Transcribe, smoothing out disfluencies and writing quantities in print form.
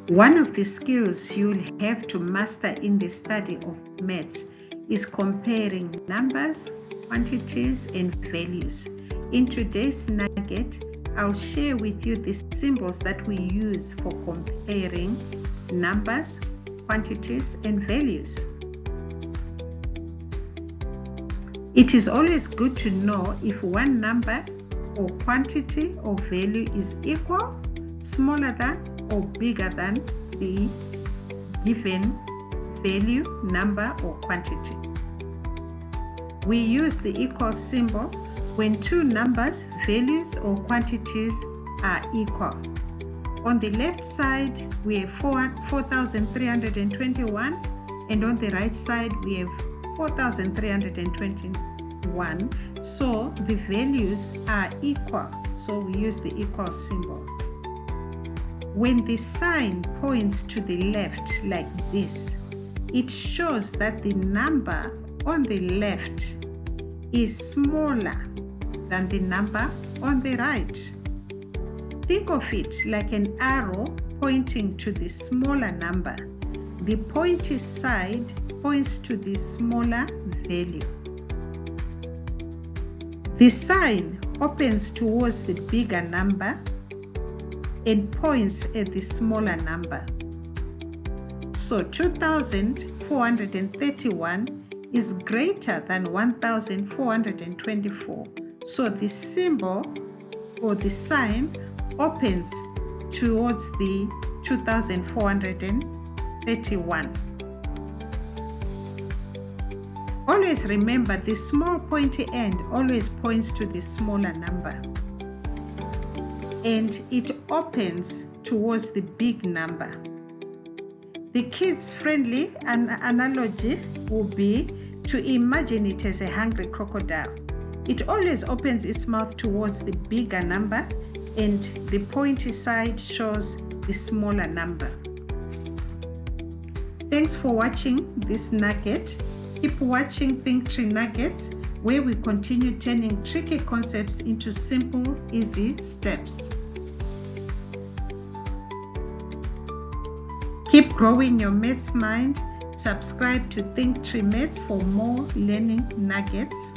One of the skills you'll have to master in the study of maths is comparing numbers, quantities, and values. In today's nugget, I'll share with you the symbols that we use for comparing numbers, quantities, and values. It is always good to know if one number or quantity or value is equal, smaller than, or bigger than the given value, number, or quantity. We use the equal symbol when two numbers, values, or quantities are equal. On the left side, we have 4,321, and on the right side, we have 4,321. So the values are equal, so we use the equal symbol. When the sign points to the left like this, it shows that the number on the left is smaller than the number on the right. Think of it like an arrow pointing to the smaller number. The pointy side points to the smaller value. The sign opens towards the bigger number and points at the smaller number. So 2,431 is greater than 1,424. So the symbol or the sign opens towards the 2,431. Always remember the small pointy end always points to the smaller number, and it opens towards the big number. The kids-friendly analogy will be to imagine it as a hungry crocodile. It always opens its mouth towards the bigger number, and the pointy side shows the smaller number. Thanks for watching this nugget. Keep watching Think Tree Nuggets, where we continue turning tricky concepts into simple, easy steps. Keep growing your maths mind. Subscribe to Think Tree Maths for more learning nuggets.